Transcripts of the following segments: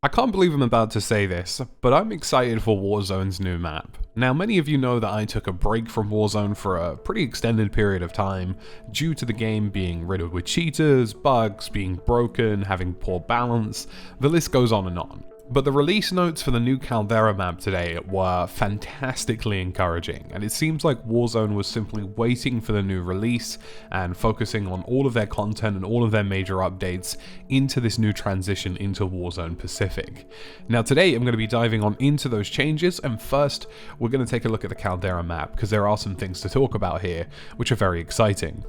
I can't believe I'm about to say this, but I'm excited for Warzone's new map. Now, many of you know that I took a break from Warzone for a pretty extended period of time due to the game being riddled with cheaters, bugs, being broken, having poor balance, the list goes on and on. But the release notes for the new Caldera map today were fantastically encouraging, and it seems like Warzone was simply waiting for the new release and focusing on all of their content and all of their major updates into this new transition into Warzone Pacific. Now today I'm going to be diving on into those changes, and first we're going to take a look at the Caldera map because there are some things to talk about here which are very exciting.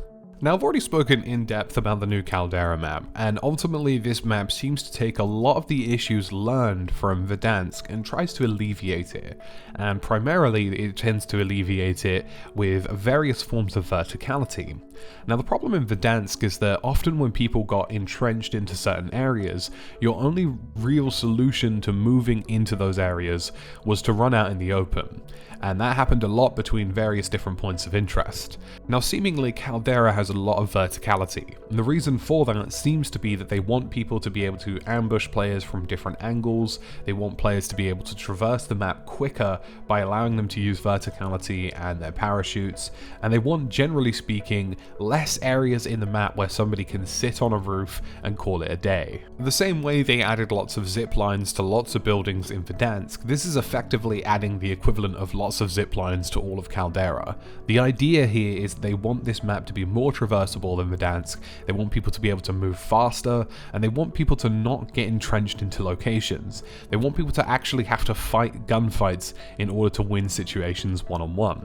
Now, I've already spoken in depth about the new Caldera map, and ultimately this map seems to take a lot of the issues learned from Verdansk and tries to alleviate it, and primarily it tends to alleviate it with various forms of verticality. Now, the problem in Verdansk is that often when people got entrenched into certain areas, your only real solution to moving into those areas was to run out in the open, and that happened a lot between various different points of interest. Now, seemingly Caldera has a lot of verticality, and the reason for that seems to be that they want people to be able to ambush players from different angles, they want players to be able to traverse the map quicker by allowing them to use verticality and their parachutes, and they want, generally speaking, less areas in the map where somebody can sit on a roof and call it a day. The same way they added lots of zip lines to lots of buildings in Verdansk, this is effectively adding the equivalent of lots of zip lines to all of Caldera. The idea here is they want this map to be more traversable than Verdansk, they want people to be able to move faster, and they want people to not get entrenched into locations. They want people to actually have to fight gunfights in order to win situations one-on-one.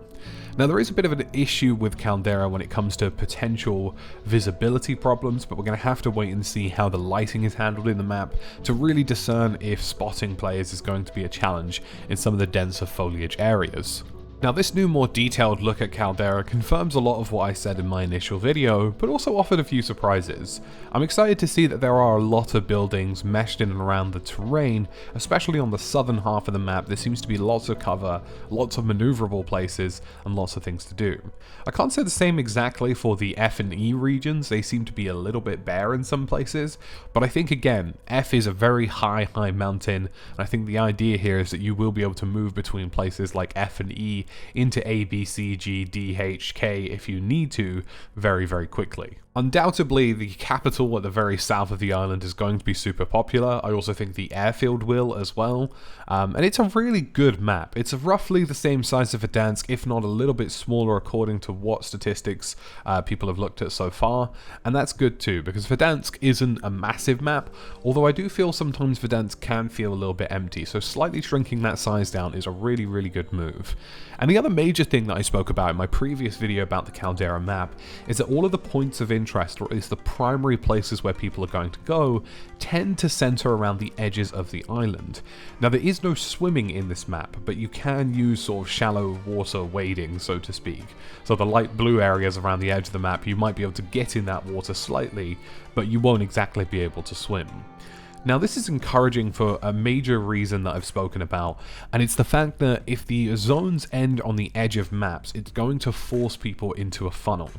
Now, there is a bit of an issue with Caldera when it comes to potential visibility problems, but we're going to have to wait and see how the lighting is handled in the map to really discern if spotting players is going to be a challenge in some of the denser foliage areas. Now, this new, more detailed look at Caldera confirms a lot of what I said in my initial video, but also offered a few surprises. I'm excited to see that there are a lot of buildings meshed in and around the terrain, especially on the southern half of the map. There seems to be lots of cover, lots of maneuverable places, and lots of things to do. I can't say the same exactly for the F and E regions. They seem to be a little bit bare in some places, but I think, again, F is a very high mountain, and I think the idea here is that you will be able to move between places like F and E into A, B, C, G, D, H, K if you need to very quickly. Undoubtedly, the capital at the very south of the island is going to be super popular. I also think the airfield will as well. And it's a really good map. It's roughly the same size of Verdansk, if not a little bit smaller according to what statistics people have looked at so far. And that's good too, because Verdansk isn't a massive map, although I do feel sometimes Verdansk can feel a little bit empty, so slightly shrinking that size down is a really good move. And the other major thing that I spoke about in my previous video about the Caldera map is that all of the points of interest, or at least the primary places where people are going to go, tend to center around the edges of the island. Now, there is no swimming in this map, but you can use sort of shallow water wading, so to speak. So the light blue areas around the edge of the map, you might be able to get in that water slightly, but you won't exactly be able to swim. Now, this is encouraging for a major reason that I've spoken about, and it's the fact that if the zones end on the edge of maps, it's going to force people into a funnel.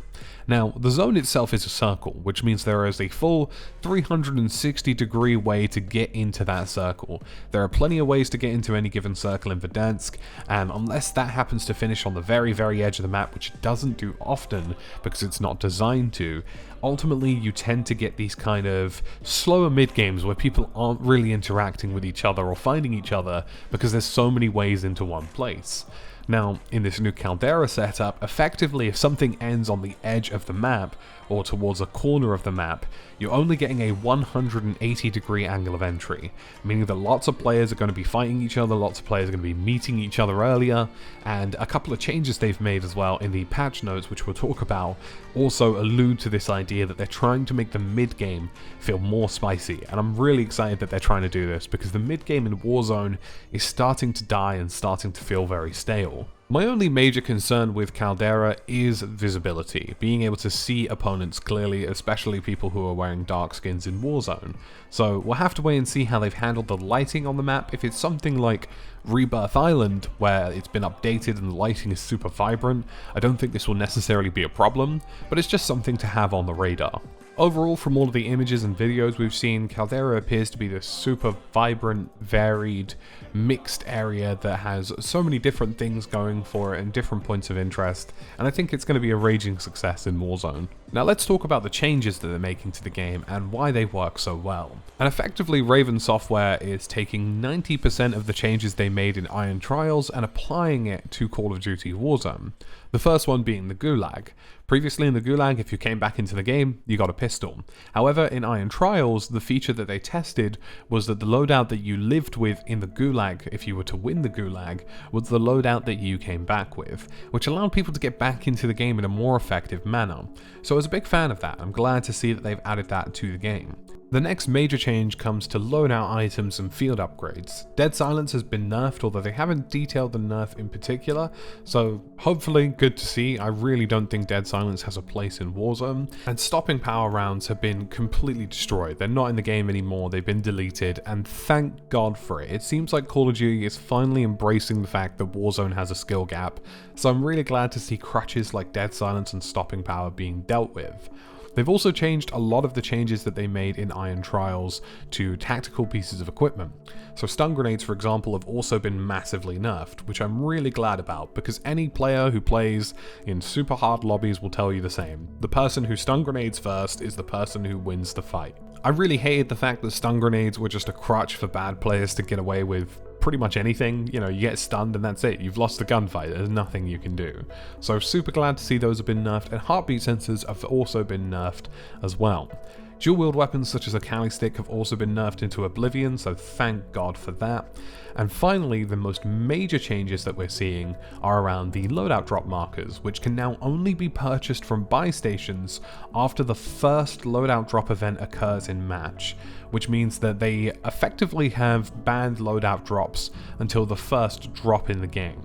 Now, the zone itself is a circle, which means there is a full 360-degree way to get into that circle. There are plenty of ways to get into any given circle in Verdansk, and unless that happens to finish on the very edge of the map, which it doesn't do often because it's not designed to, ultimately you tend to get these kind of slower mid-games where people aren't really interacting with each other or finding each other because there's so many ways into one place. Now, in this new Caldera setup, effectively if something ends on the edge of the map, or towards a corner of the map, you're only getting a 180-degree angle of entry, meaning that lots of players are going to be fighting each other, lots of players are going to be meeting each other earlier, and a couple of changes they've made as well in the patch notes, which we'll talk about, also allude to this idea that they're trying to make the mid-game feel more spicy, and I'm really excited that they're trying to do this, because the mid-game in Warzone is starting to die and starting to feel very stale. My only major concern with Caldera is visibility, being able to see opponents clearly, especially people who are wearing dark skins in Warzone. So we'll have to wait and see how they've handled the lighting on the map. If it's something like Rebirth Island, where it's been updated and the lighting is super vibrant, I don't think this will necessarily be a problem, but it's just something to have on the radar. Overall, from all of the images and videos we've seen, Caldera appears to be this super vibrant, varied, mixed area that has so many different things going for it and different points of interest, and I think it's going to be a raging success in Warzone. Now let's talk about the changes that they're making to the game and why they work so well. And effectively, Raven Software is taking 90% of the changes they made in Iron Trials and applying it to Call of Duty Warzone. The first one being the Gulag. Previously in the Gulag, if you came back into the game, you got a pistol. However, in Iron Trials, the feature that they tested was that the loadout that you lived with in the Gulag, if you were to win the Gulag, was the loadout that you came back with, which allowed people to get back into the game in a more effective manner. So I was a big fan of that. I'm glad to see that they've added that to the game. The next major change comes to loadout items and field upgrades. Dead Silence has been nerfed, although they haven't detailed the nerf in particular, so hopefully good to see. I really don't think Dead Silence has a place in Warzone. And stopping power rounds have been completely destroyed. They're not in the game anymore, they've been deleted, and thank God for it. It seems like Call of Duty is finally embracing the fact that Warzone has a skill gap, so I'm really glad to see crutches like Dead Silence and stopping power being dealt with. They've also changed a lot of the changes that they made in Iron Trials to tactical pieces of equipment. So stun grenades, for example, have also been massively nerfed, which I'm really glad about, because any player who plays in super hard lobbies will tell you the same. The person who stun grenades first is the person who wins the fight. I really hated the fact that stun grenades were just a crutch for bad players to get away with pretty much anything. You know, you get stunned and that's it. You've lost the gunfight. There's nothing you can do. So super glad to see those have been nerfed, and heartbeat sensors have also been nerfed as well. Dual wield weapons such as a Cali stick have also been nerfed into oblivion, so thank God for that. And finally, the most major changes that we're seeing are around the loadout drop markers, which can now only be purchased from buy stations after the first loadout drop event occurs in match, which means that they effectively have banned loadout drops until the first drop in the game.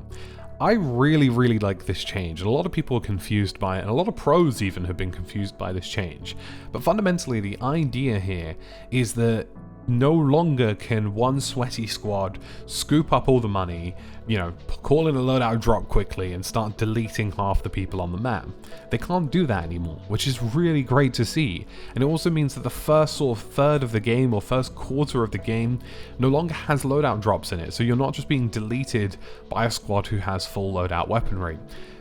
I really like this change, and a lot of people are confused by it, and a lot of pros even have been confused by this change. But fundamentally, the idea here is that no longer can one sweaty squad scoop up all the money, you know, call in a loadout drop quickly and start deleting half the people on the map. They can't do that anymore, which is really great to see. And it also means that the first sort of third of the game or first quarter of the game no longer has loadout drops in it, so you're not just being deleted by a squad who has full loadout weaponry.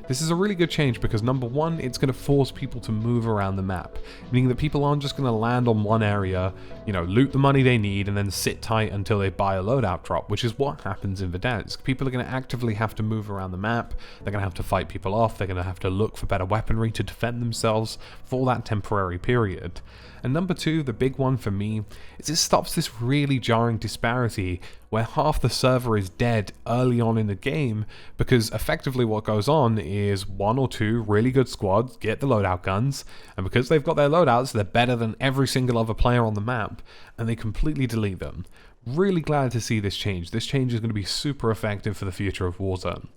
This is a really good change because number one, it's going to force people to move around the map, meaning that people aren't just going to land on one area, you know, loot the money they need and then sit tight until they buy a loadout drop, which is what happens in Verdansk. People are going to actively have to move around the map, they're going to have to fight people off, they're going to have to look for better weaponry to defend themselves for that temporary period. And number two, the big one for me, is it stops this really jarring disparity where half the server is dead early on in the game, because effectively what goes on is one or two really good squads get the loadout guns, and because they've got their loadouts, they're better than every single other player on the map, and they completely delete them. Really glad to see this change. This change is going to be super effective for the future of Warzone.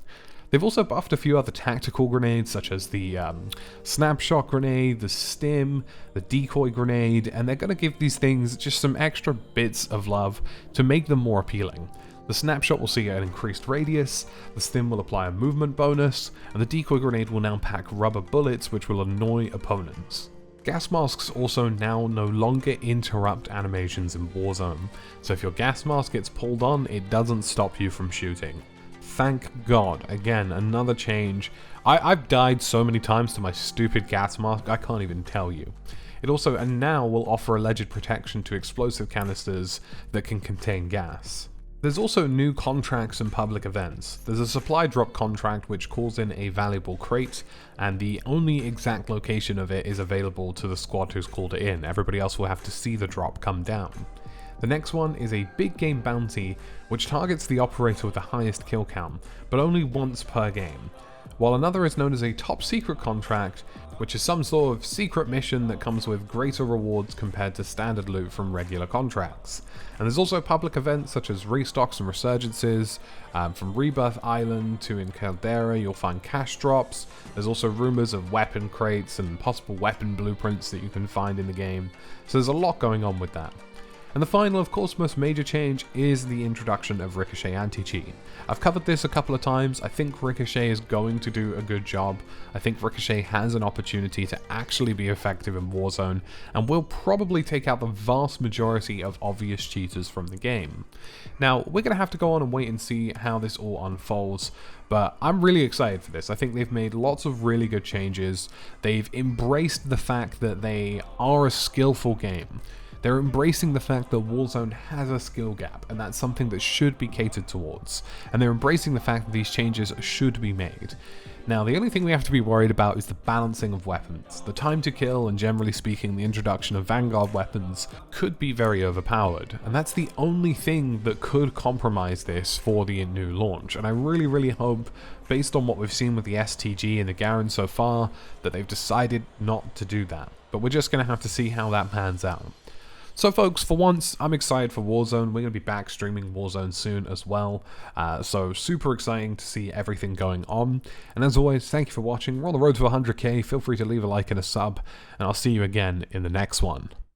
They've also buffed a few other tactical grenades, such as the snapshot grenade, the stim, the decoy grenade, and they're going to give these things just some extra bits of love to make them more appealing. The snapshot will see an increased radius, the stim will apply a movement bonus, and the decoy grenade will now pack rubber bullets which will annoy opponents. Gas masks also now no longer interrupt animations in Warzone, so if your gas mask gets pulled on, it doesn't stop you from shooting. Thank God. Again, another change. I've died so many times to my stupid gas mask, I can't even tell you. It also, and now, will offer alleged protection to explosive canisters that can contain gas. There's also new contracts and public events. There's a supply drop contract which calls in a valuable crate, and the only exact location of it is available to the squad who's called it in. Everybody else will have to see the drop come down. The next one is a big game bounty, which targets the operator with the highest kill count, but only once per game, while another is known as a top secret contract, which is some sort of secret mission that comes with greater rewards compared to standard loot from regular contracts. And there's also public events such as restocks and resurgences. From Rebirth Island to in Caldera, you'll find cash drops. There's also rumors of weapon crates and possible weapon blueprints that you can find in the game, so there's a lot going on with that. And the final, of course, most major change is the introduction of Ricochet anti-cheat. I've covered this a couple of times. I think Ricochet is going to do a good job. I think Ricochet has an opportunity to actually be effective in Warzone, and will probably take out the vast majority of obvious cheaters from the game. Now, we're going to have to go on and wait and see how this all unfolds, but I'm really excited for this. I think they've made lots of really good changes. They've embraced the fact that they are a skillful game. They're embracing the fact that Warzone has a skill gap, and that's something that should be catered towards. And they're embracing the fact that these changes should be made. Now, the only thing we have to be worried about is the balancing of weapons. The time to kill, and generally speaking, the introduction of Vanguard weapons could be very overpowered, and that's the only thing that could compromise this for the new launch. And I really, really hope, based on what we've seen with the STG and the Garen so far, that they've decided not to do that. But we're just going to have to see how that pans out. So folks, for once, I'm excited for Warzone. We're going to be back streaming Warzone soon as well. So super exciting to see everything going on. And as always, thank you for watching. We're on the road to 100k. Feel free to leave a like and a sub. And I'll see you again in the next one.